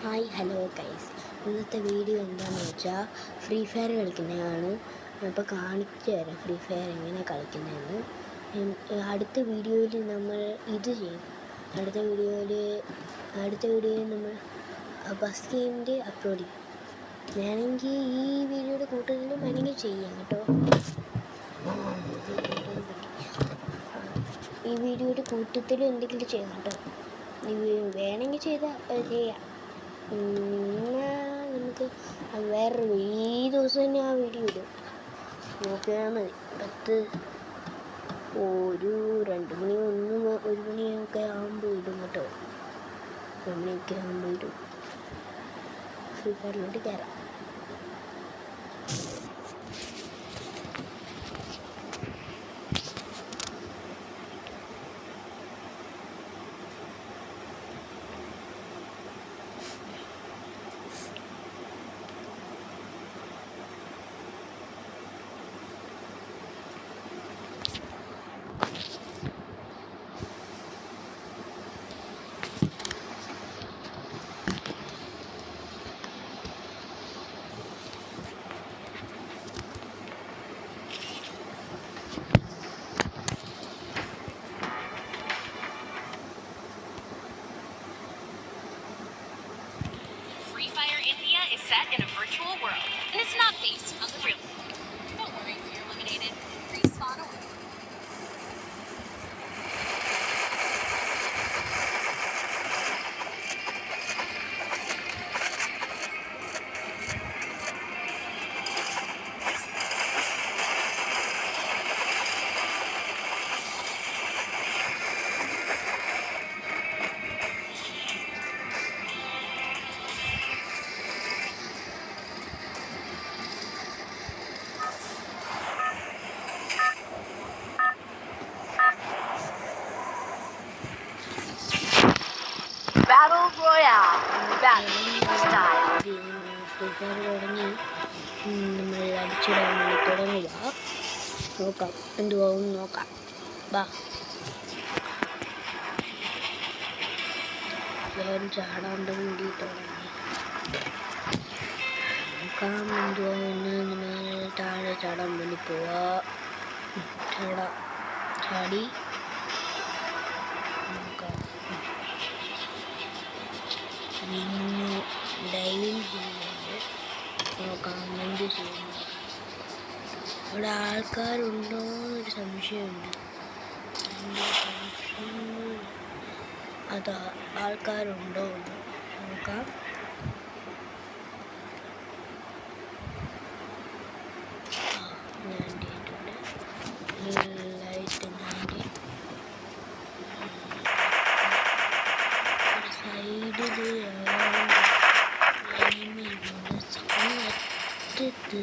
Hi hello guys, ഇന്നത്തെ video എന്താണെന്ന് വെച്ചാൽ ഫ്രീ ഫയർ കളിക്കുന്നതാണ്. ഇപ്പോൾ കാണിച്ചു തരാം ഫ്രീ ഫയർ എങ്ങനെ കളിക്കുന്നതെന്ന്. അടുത്ത വീഡിയോയിൽ നമ്മൾ ഇത് ചെയ്യും. അടുത്ത വീഡിയോയിൽ നമ്മൾ ബസ് ഗെയിമിൻ്റെ അപ്ലോഡ് ചെയ്യും. വേണമെങ്കിൽ ഈ വീഡിയോയുടെ കൂട്ടത്തിലും വേണമെങ്കിൽ ചെയ്യാം കേട്ടോ. ഈ വീഡിയോയുടെ കൂട്ടത്തിലും എന്തെങ്കിലും ചെയ്യാം കേട്ടോ. വേണമെങ്കിൽ ചെയ്യാം. നമുക്ക് വേറൊരു ഈ ദിവസം തന്നെ ആ വീഡിയോ ഇടും. നോക്കിയാൽ മതി. ഒരു 2 മണി 1 മണിയൊക്കെ ആകുമ്പോൾ ഇടും കേട്ടോ. 1 മണിയൊക്കെ ആകുമ്പോൾ ഇടും. ഫ്രീ ഫയറിലോട്ട് കയറാം. Is set in a virtual world and is not based on the real world. Don't worry if you're eliminated. Respawn away. Battle Royale, battle style. Free fire തുടങ്ങി നമ്മൾ അടിച്ചിടാൻ വേണ്ടി തുടങ്ങുക. നോക്കാം എന്തുവാകും നോക്കാം. ബാ, എല്ലാവരും ചാടാണ്ട് വേണ്ടി തുടങ്ങി. നോക്കാം എന്തുവാകുന്നു. നമ്മൾ താഴെ ചാടാൻ വേണ്ടി പോവാ. ചാടി നോക്കാം. ഡൈവിങ് ചെയ്യുന്നുണ്ട്. നോക്കാം എന്ത് ചെയ്യുന്നു. ഇവിടെ ആൾക്കാരുണ്ടോ എന്നൊരു സംശയമുണ്ട്. അതാ ആൾക്കാരുണ്ടോ എന്ന് നോക്കാം. ഞാൻ ലൈറ്റ് സൈഡിൽ ഒരു തീർത്തു.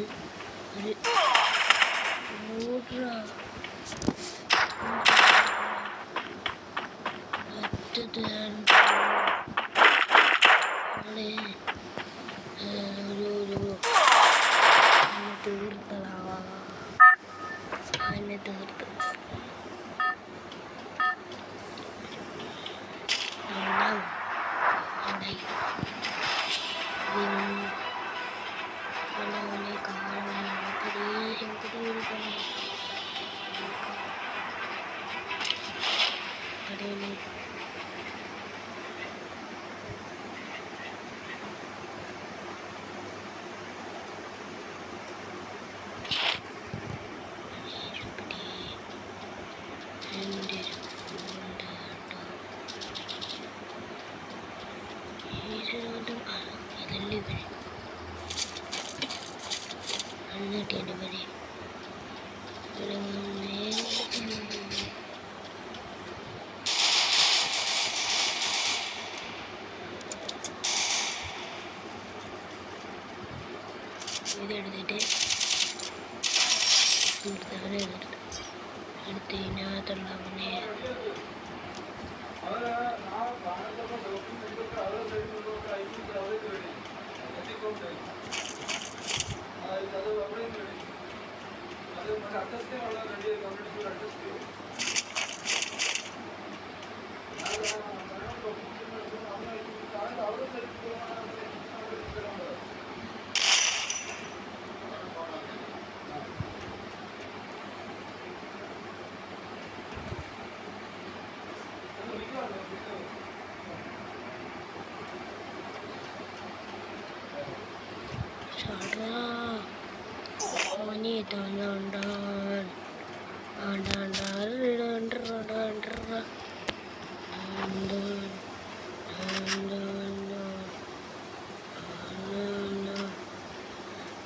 ഇതെടുത്തിട്ട് സുഹൃത്തുക്കളെ എടുത്ത് ഇതിനകത്തുള്ളവനെ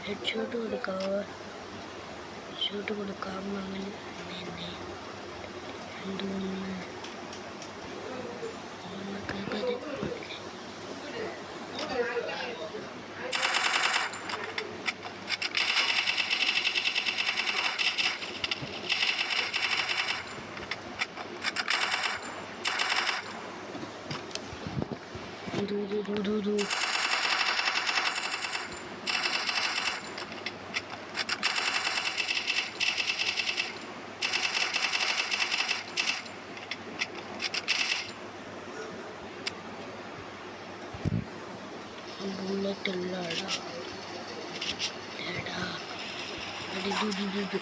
ഹെഡ്ഷോട്ട് കൊടുക്കാം അങ്ങനെ തന്നെ എന്തോന്ന് do. Bullet lada. Do.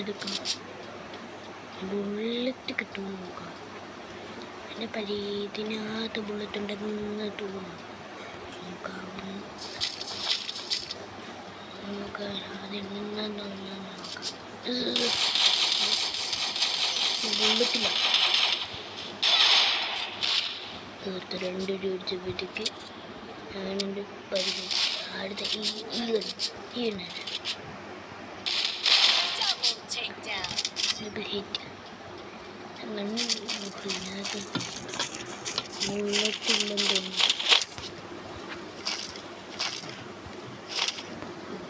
എടുക്കാം ബുള്ളറ്റ് കിട്ടുമോ നോക്കാം. എൻ്റെ ഇതിനകത്ത് ബുള്ളറ്റ് ഉണ്ടെന്ന് തോന്നുന്നു. നോക്കാം അതിനെന്താ നോക്കാം. ബുള്ളറ്റില്ല തീർത്ത് 2 രൂപ അടിച്ചപ്പോഴത്തേക്ക് ഞാനെൻ്റെ പരിധി അടുത്ത ഈ ഹിറ്റ് അങ്ങനെ ഇതിനകത്ത് ബുള്ളറ്റില്ലെന്ന് തോന്നുന്നു.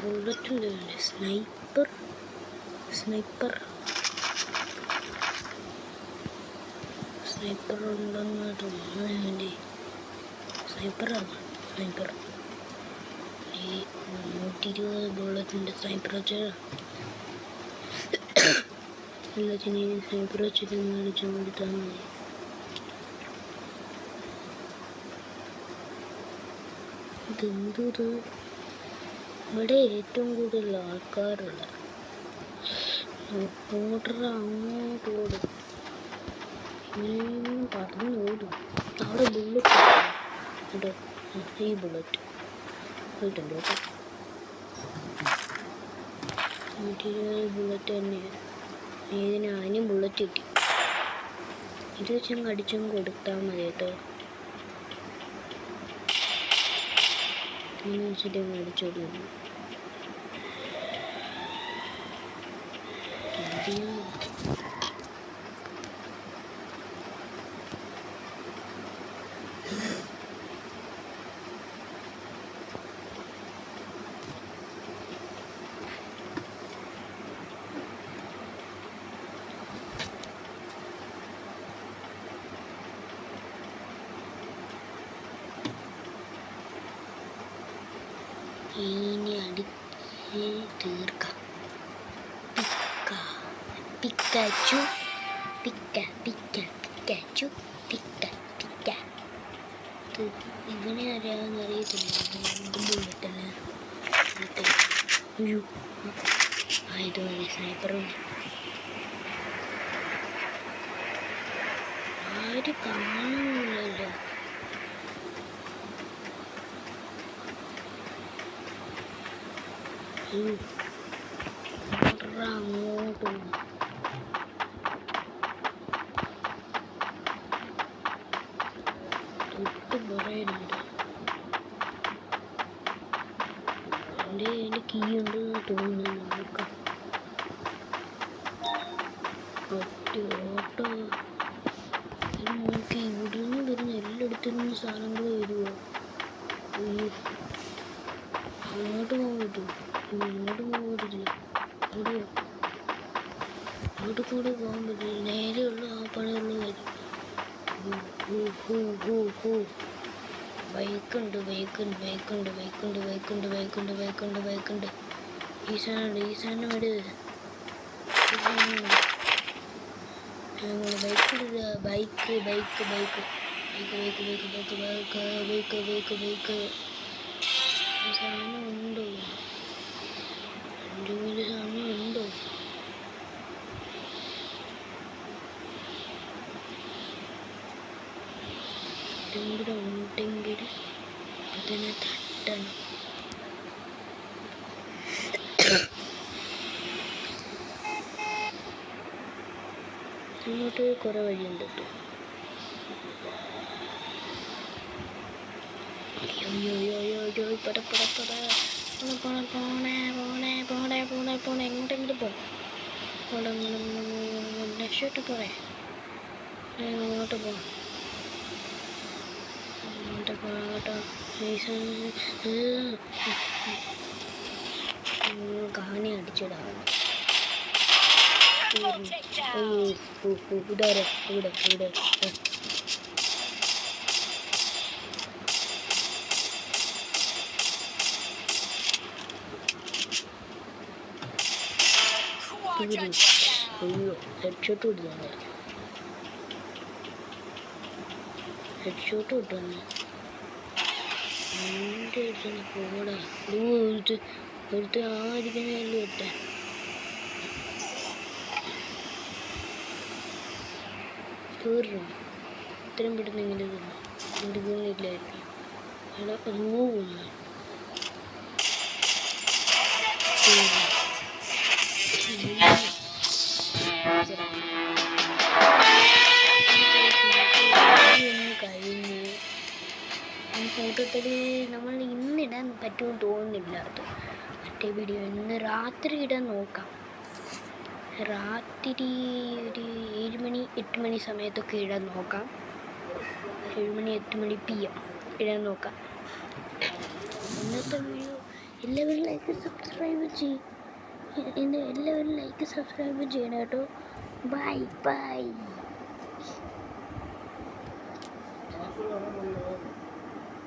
ബുള്ളറ്റില്ലേ സ്നൈപ്പർ ഉണ്ടെന്ന് തോന്നുന്നു. സ്നൈപ്പറാണ് ഈ 120 ബുള്ളറ്റിൻ്റെ സ്നൈപ്പർ വെച്ചാൽ എല്ലാത്തിനെയും സ്നൈപ്പർ വെച്ചിട്ട് മേടിച്ചു കൊടുത്താൽ മതി. ഇതെന്തത് ഇവിടെ ഏറ്റവും കൂടുതൽ ആൾക്കാരുള്ള ഓർഡർ അങ്ങോട്ട് ഓടും, ഇനിയും പറഞ്ഞു ഓടും. അവിടെ ബുള്ളറ്റ് കേട്ടോ, ഈ ബുള്ളറ്റ് പോയിട്ടുണ്ട് കേട്ടോ. 120 ബുള്ളറ്റ് തന്നെയാണ്. അതിനും ബുള്ളറ്റ് കിട്ടി. ഇത് വെച്ചങ്ങ് അടിച്ചും കൊടുത്താൽ മതി കേട്ടോ. ഇങ്ങനെ വെച്ചിട്ട് അങ്ങ് അടിച്ചോടുന്നു. ഇനി അടിച്ച് തീർക്കാം. പിക്കാച്ചു ഇവനെ അറിയാമെന്ന് അറിയത്തില്ല. ബുള്ളറ്റല്ലേ ഇതുപോലെ സ്നൈപ്പർ ആരും കാണുന്നില്ലല്ലോ. അങ്ങോട്ടും തൊട്ട് പറയുന്നുണ്ട്. എൻ്റെ കീ ഉണ്ടെന്ന് തോന്നുന്നു. നോക്കാം. ഓട്ടോ നോക്കി ഇവിടുന്ന് വരുന്ന എല്ലായിടത്തുനിന്നും സാധനങ്ങൾ വരുമോ? അങ്ങോട്ട് പോകാൻ പറ്റുമോ? ഇങ്ങോട്ട് പോകാൻ പറ്റില്ല. ഇങ്ങോട്ട് കൂടെ പോകാൻ പറ്റില്ല. നേരെയുള്ള ആ പണിയുള്ള കാര്യം. ബൈക്കുണ്ട് ഈ സാധനം വിട് ബൈക്ക് സാധനം ഉണ്ടോ എന്തെങ്കിലും സാധനം ഉണ്ടോ എന്തെങ്കിലും ഉണ്ടെങ്കിൽ അതിനെ തട്ടണം അങ്ങോട്ട് കുറേ വഴിയുണ്ട് കേട്ടോ അയ്യോ പോണേ എങ്ങോട്ടെങ്കിലും രക്ഷോട്ട് പോണേ അങ്ങോട്ട് പോകാം അങ്ങോട്ടോ കാണി അടിച്ചിടാണ് ഇവിടെ അയ്യോ ഹെഡ്ഷോട്ട് കൊടുത്തന്നെ പോടാ ഒരുത്ത ആയിരിക്കുന്നല്ലോ ഒറ്റ തീർന്നു ഇത്രയും പെട്ടെന്നെങ്കിലും എടുക്കുന്നില്ലായിരുന്നു അവിടെ പോകുന്നു കഴിഞ്ഞു കൂട്ടത്തിൽ നമ്മൾ ഇന്നിടാൻ പറ്റുമെന്ന് തോന്നുന്നില്ല അത് മറ്റേ വീഡിയോ ഇന്ന് രാത്രി ഇടാൻ നോക്കാം രാത്രി ഒരു 7 മണി 8 മണി സമയത്തൊക്കെ ഇടാൻ നോക്കാം 7 മണി 8 മണി PM ഇടാൻ നോക്കാം ഇന്നത്തെ വീഡിയോ എല്ലാവരും ലൈക്ക് സബ്സ്ക്രൈബ് ചെയ്യണം കേട്ടോ ബൈ